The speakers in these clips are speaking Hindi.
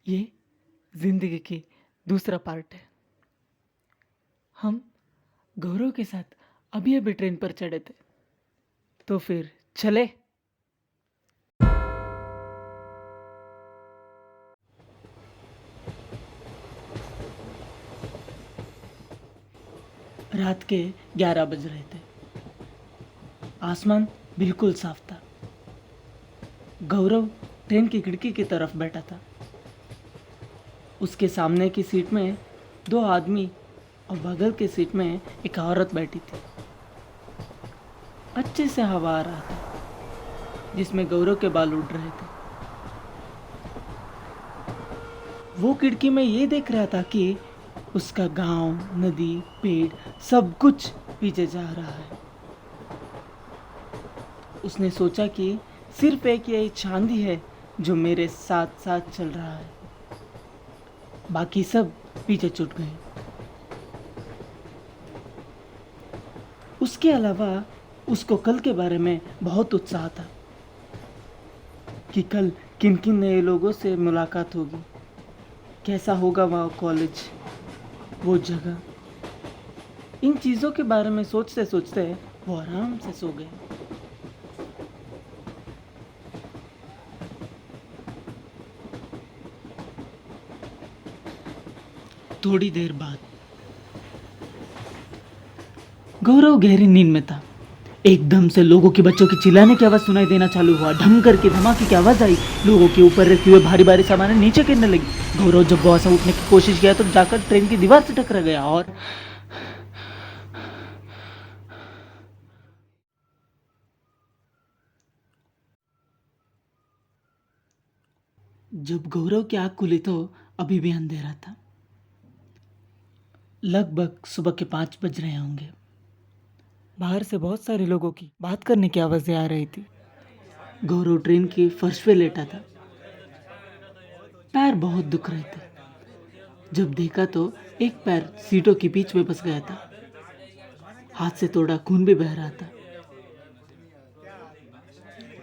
ये जिंदगी की दूसरा पार्ट है। हम गौरव के साथ अभी अभी ट्रेन पर चढ़े थे, तो फिर चले। रात के 11 बज रहे थे। आसमान बिल्कुल साफ था। गौरव ट्रेन की खिड़की की तरफ बैठा था। उसके सामने की सीट में 2 आदमी और बगल की सीट में एक औरत बैठी थी। अच्छे से हवा आ रहा था जिसमें गौरव के बाल उड़ रहे थे। वो खिड़की में ये देख रहा था कि उसका गांव, नदी, पेड़ सब कुछ पीछे जा रहा है। उसने सोचा कि सिर्फ एक ये चांदी है जो मेरे साथ साथ चल रहा है, बाकी सब पीछे छूट गए। उसके अलावा उसको कल के बारे में बहुत उत्साह था कि कल किन किन नए लोगों से मुलाकात होगी, कैसा होगा वह कॉलेज, वो जगह। इन चीज़ों के बारे में सोचते सोचते वो आराम से सो गए। थोड़ी देर बाद गौरव गहरी नींद में था। एकदम से लोगों के बच्चों की चिल्लाने की आवाज़ सुनाई देना चालू हुआ। ढम करके धमाके की आवाज़ आई। लोगों के ऊपर रखे हुए भारी भारी सामान नीचे गिरने लगी। गौरव जब बहुत सा उठने की कोशिश किया तो जाकर ट्रेन की दीवार से टकरा गया। और जब गौरव की आँख खुली तो अभी भी अंधेरा था। लगभग सुबह के 5 बज रहे होंगे। बाहर से बहुत सारे लोगों की बात करने की आवाज़ें आ रही थी। गौरव ट्रेन के फर्श पे लेटा था। पैर बहुत दुख रहे थे। जब देखा तो एक पैर सीटों के बीच में फंस गया था। हाथ से थोड़ा खून भी बह रहा था।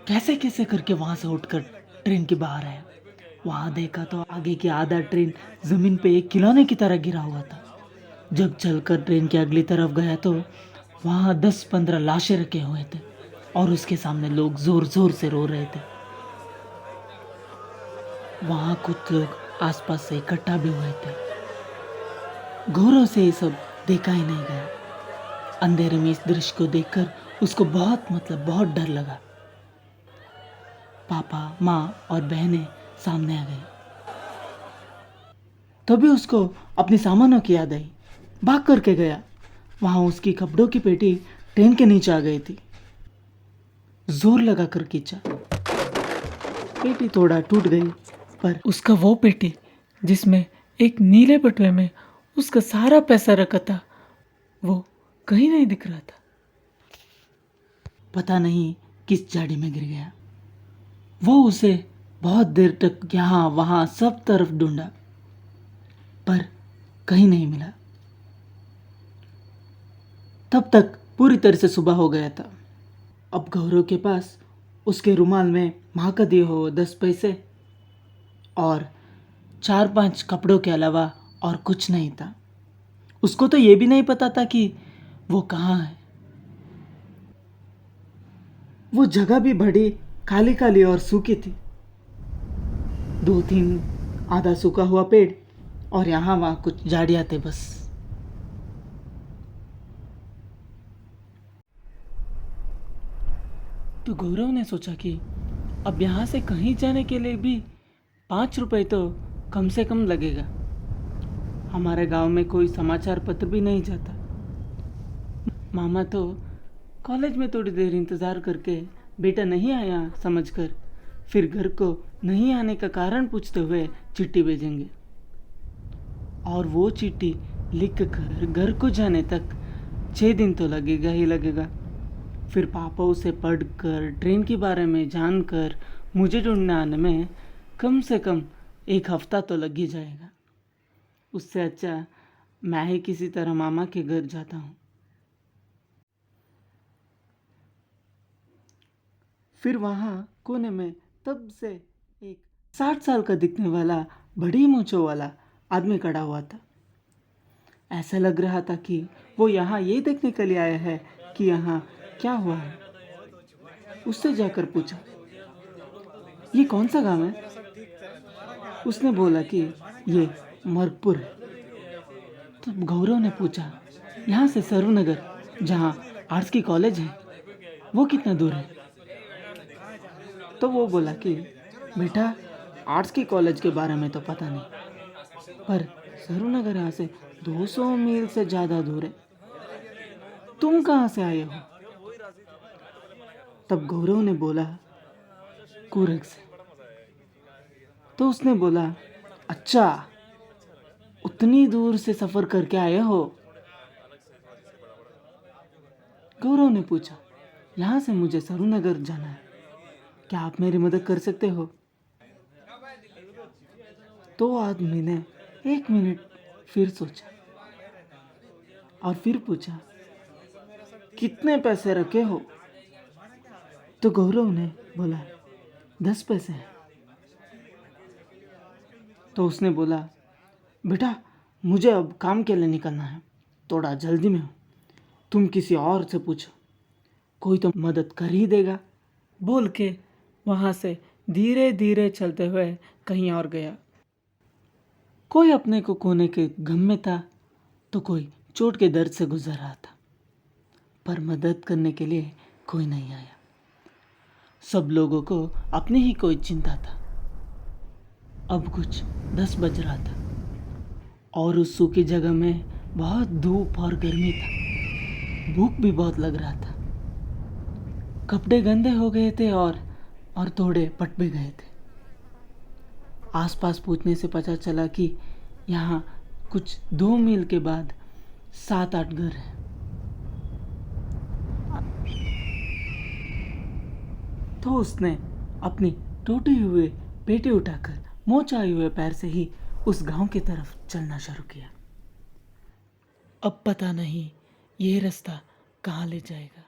कैसे कैसे करके वहां से उठकर ट्रेन के बाहर आया। वहां देखा तो आगे की आधा ट्रेन जमीन पे एक खिलौने की तरह गिरा हुआ था। जब चलकर ट्रेन की अगली तरफ गया तो वहां 10-15 लाशें रखे हुए थे और उसके सामने लोग जोर जोर से रो रहे थे। वहां कुछ लोग आसपास से इकट्ठा भी हुए थे। गौरव से ये सब देखा ही नहीं गया। अंधेरे में इस दृश्य को देखकर उसको बहुत डर लगा। पापा, माँ और बहनें सामने आ गई। तभी उसको अपने सामानों की याद आई। भाग करके गया। वहां उसकी कपड़ों की पेटी ट्रेन के नीचे आ गई थी। जोर लगा कर खींचा। पेटी थोड़ा टूट गई, पर उसका वो पेटी जिसमें एक नीले बटुए में उसका सारा पैसा रखा था, वो कहीं नहीं दिख रहा था। पता नहीं किस झाड़ी में गिर गया। वो उसे बहुत देर तक यहाँ वहाँ सब तरफ ढूंढा, पर कहीं नहीं मिला। तब तक पूरी तरह से सुबह हो गया था। अब गौरव के पास उसके रुमाल में माँ का दिए हुए 10 पैसे और 4-5 कपड़ों के अलावा और कुछ नहीं था। उसको तो ये भी नहीं पता था कि वो कहाँ है। वो जगह भी बड़ी काली काली और सूखी थी। 2-3 आधा सूखा हुआ पेड़ और यहाँ वहाँ कुछ झाड़ियाँ थे बस। तो गौरव ने सोचा कि अब यहाँ से कहीं जाने के लिए भी 5 रुपए तो कम से कम लगेगा। हमारे गांव में कोई समाचार पत्र भी नहीं जाता। मामा तो कॉलेज में थोड़ी देर इंतज़ार करके बेटा नहीं आया समझकर फिर घर को नहीं आने का कारण पूछते हुए चिट्ठी भेजेंगे, और वो चिट्ठी लिख कर घर को जाने तक 6 दिन तो लगेगा ही लगेगा। फिर पापा उसे पढ़कर ट्रेन के बारे में जानकर मुझे ढूंढने आने में कम से कम 1 हफ्ता तो लग ही जाएगा। उससे अच्छा मैं ही किसी तरह मामा के घर जाता हूँ। फिर वहाँ कोने में तब से एक 60 साल का दिखने वाला बड़ी मूंछों वाला आदमी खड़ा हुआ था। ऐसा लग रहा था कि वो यहाँ ये देखने के लिए आया है कि यहाँ क्या हुआ है। उससे जाकर पूछा, ये कौन सा गांव है? उसने बोला कि ये मर्गपुर है। तो गौरव ने पूछा, यहाँ से सरूनगर जहाँ आर्ट्स की कॉलेज है वो कितना दूर है? तो वो बोला कि बेटा, आर्ट्स की कॉलेज के बारे में तो पता नहीं, पर सरूनगर यहाँ से 200 मील से ज़्यादा दूर है। तुम कहाँ से आए हो? तब गौरव ने बोला, कूरग से। तो उसने बोला, अच्छा, उतनी दूर से सफ़र करके आए हो? गौरव ने पूछा, यहाँ से मुझे सरूनगर जाना है, क्या आप मेरी मदद कर सकते हो? तो आदमी ने 1 मिनट फिर सोचा और फिर पूछा, कितने पैसे रखे हो? तो गौरव ने बोला, 10 पैसे हैं। तो उसने बोला, बेटा, मुझे अब काम के लिए निकलना है, थोड़ा जल्दी में हूँ, तुम किसी और से पूछो, कोई तो मदद कर ही देगा। बोल के वहाँ से धीरे धीरे चलते हुए कहीं और गया। कोई अपने को खोने के गम में था, तो कोई चोट के दर्द से गुजर रहा था, पर मदद करने के लिए कोई नहीं आया। सब लोगों को अपनी ही कोई चिंता था। अब कुछ 10 बज रहा था और उस सूखी जगह में बहुत धूप और गर्मी था। भूख भी बहुत लग रहा था। कपड़े गंदे हो गए थे और थोड़े पट भी गए थे। आसपास पूछने से पता चला कि यहाँ कुछ 2 मील के बाद 7-8 घर हैं। तो उसने अपनी टूटी हुई पेटी उठाकर मोचाए हुए पैर से ही उस गांव की तरफ चलना शुरू किया। अब पता नहीं ये रास्ता कहाँ ले जाएगा।